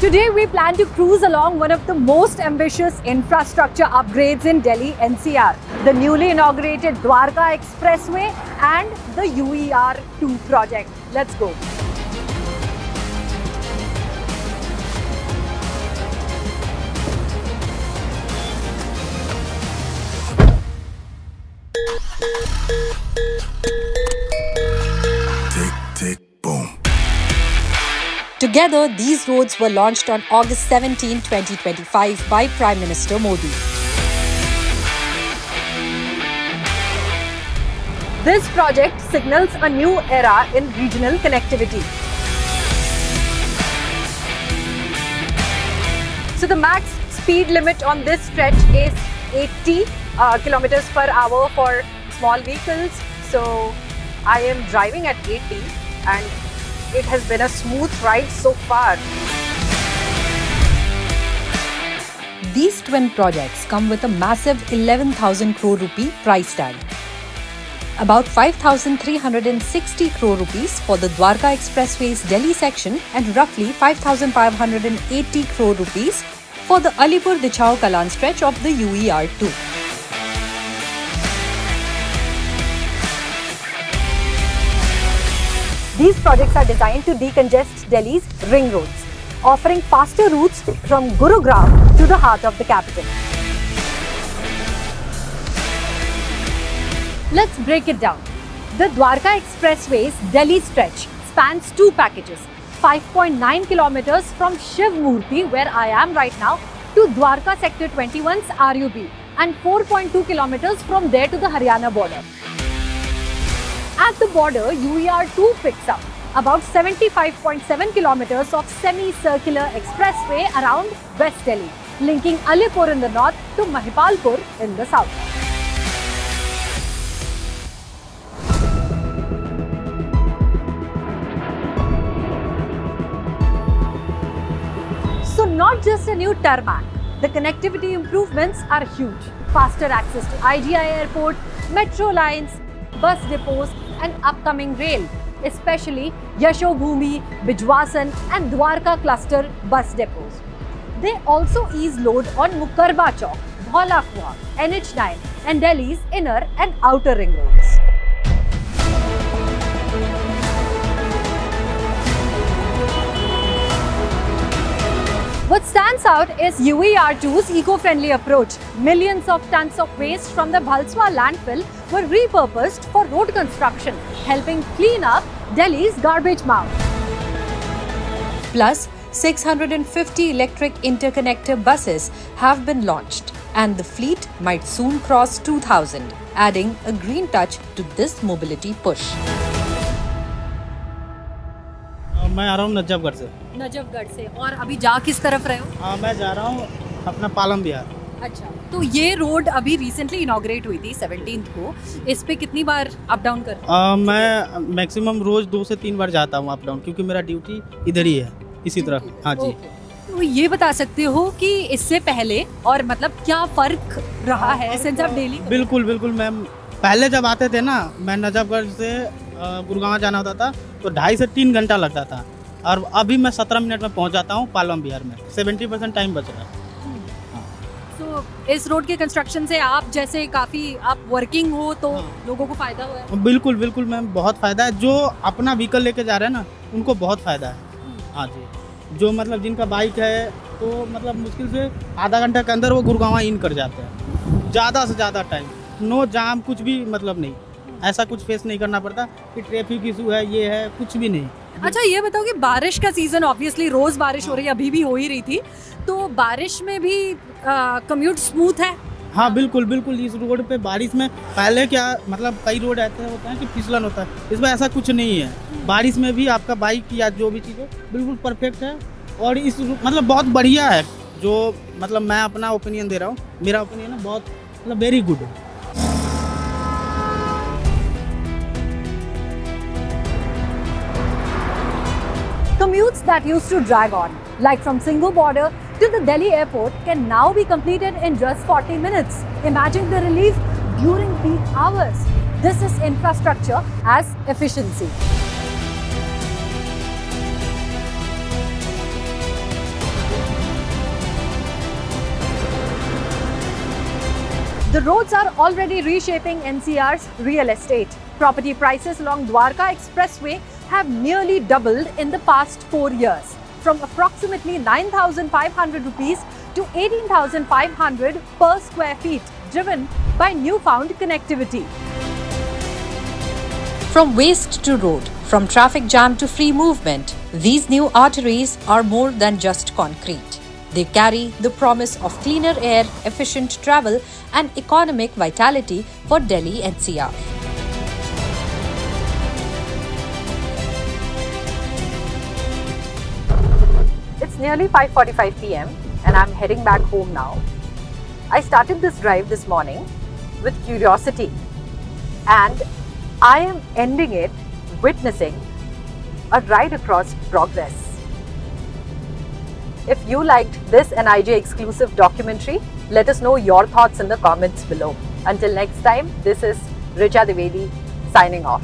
Today we plan to cruise along one of the most ambitious infrastructure upgrades in Delhi NCR, the newly inaugurated Dwarka Expressway and the UER2 project. Let's go. Tick, tick, boom. Together, these roads were launched on August 17, 2025 by Prime Minister Modi. This project signals a new era in regional connectivity. So the max speed limit on this stretch is 80 kilometers per hour for small vehicles. So I am driving at 80 and it has been a smooth ride so far. These twin projects come with a massive 11,000 crore rupee price tag. About 5,360 crore rupees for the Dwarka Expressway's Delhi section and roughly 5,580 crore rupees for the Alipur-Dichau Kalan stretch of the UER2. These projects are designed to decongest Delhi's ring roads, offering faster routes from Gurugram to the heart of the capital. Let's break it down. The Dwarka Expressway's Delhi stretch spans two packages, 5.9 kilometers from Shiv Murti, where I am right now, to Dwarka Sector 21's RUB, and 4.2 kilometers from there to the Haryana border. At the border, UER2 picks up about 75.7 kilometers of semi-circular expressway around West Delhi, linking Alipur in the north to Mahipalpur in the south. So not just a new tarmac, the connectivity improvements are huge. Faster access to IGI airport, metro lines, bus depots and upcoming rail, especially Yashobhumi, Bijwasan and Dwarka cluster bus depots. They also ease load on Mukarba Chowk, Bhaula Kuaa, NH9 and Delhi's inner and outer ring roads. What stands out is UER2's eco-friendly approach. Millions of tons of waste from the Bhalswa landfill were repurposed for road construction, helping clean up Delhi's garbage mound. Plus, 650 electric interconnector buses have been launched, and the fleet might soon cross 2,000, adding a green touch to this mobility push. मैं आ रहा हूँ नजफगढ़ से। नजफगढ़ से। और अभी जा किस तरफ रहे हो? हाँ, मैं जा रहा हूँ अपना पालम बिहार। अच्छा, तो ये रोड अभी रिसेंटली इनॉग्रेट हुई थी 17th को। इस पे कितनी बार अप डाउन कर? मैं मैक्सिमम रोज 2 से 3 बार जाता हूँ अप डाउन, क्योंकि मेरा ड्यूटी इधर ही है इसी तरफ। हाँ जी। तो ये बता सकते हो कि इससे पहले और मतलब क्या फर्क रहा है सिंस आप डेली? बिल्कुल बिल्कुल मैम, पहले जब आते थे ना, मैं नजफगढ़ से गुड़गांव जाना होता था तो 2.5 से 3 घंटा लगता था, और अभी मैं 17 मिनट में पहुंच जाता हूं पालम बिहार में। 70% टाइम बच रहा है। तो इस रोड के कंस्ट्रक्शन से आप जैसे काफ़ी आप वर्किंग हो तो लोगों को फ़ायदा हुआ है? बिल्कुल बिल्कुल मैम, बहुत फ़ायदा है। जो अपना व्हीकल लेके जा रहे हैं ना, उनको बहुत फ़ायदा है। हाँ जी, जो मतलब जिनका बाइक है तो मतलब मुश्किल से आधा घंटा के अंदर वो गुड़गांव इन कर जाते हैं। ज़्यादा से ज़्यादा टाइम, नो जाम, कुछ भी मतलब नहीं, ऐसा कुछ फेस नहीं करना पड़ता कि ट्रैफिक इशू है, ये है, कुछ भी नहीं। अच्छा, ये बताओ कि बारिश का सीजन, ऑब्वियसली रोज बारिश हो रही है, अभी भी हो ही रही थी, तो बारिश में भी कम्यूट स्मूथ है? हाँ बिल्कुल बिल्कुल, इस रोड पे बारिश में पहले क्या मतलब कई रोड ऐसे होते हैं कि फिसलन होता है, इसमें ऐसा कुछ नहीं है। बारिश में भी आपका बाइक या जो भी चीज़ हो बिल्कुल परफेक्ट है, और इस मतलब बहुत बढ़िया है। जो मतलब मैं अपना ओपिनियन दे रहा हूँ, मेरा ओपिनियन है बहुत मतलब वेरी गुड है। Commutes that used to drag on, like from Singhu border to the Delhi airport, can now be completed in just 40 minutes. Imagine the relief during peak hours. This is infrastructure as efficiency. The roads are already reshaping NCR's real estate. Property prices along Dwarka Expressway have nearly doubled in the past 4 years, from approximately 9,500 rupees to 18,500 per square feet, driven by newfound connectivity. From waste to road, from traffic jam to free movement, these new arteries are more than just concrete. They carry the promise of cleaner air, efficient travel, and economic vitality for Delhi NCR. It's nearly 5:45 p.m. and I'm heading back home now. I started this drive this morning with curiosity, and I am ending it witnessing a ride across progress. If you liked this NIJ exclusive documentary, let us know your thoughts in the comments below. Until next time, this is Richa Dwivedi signing off.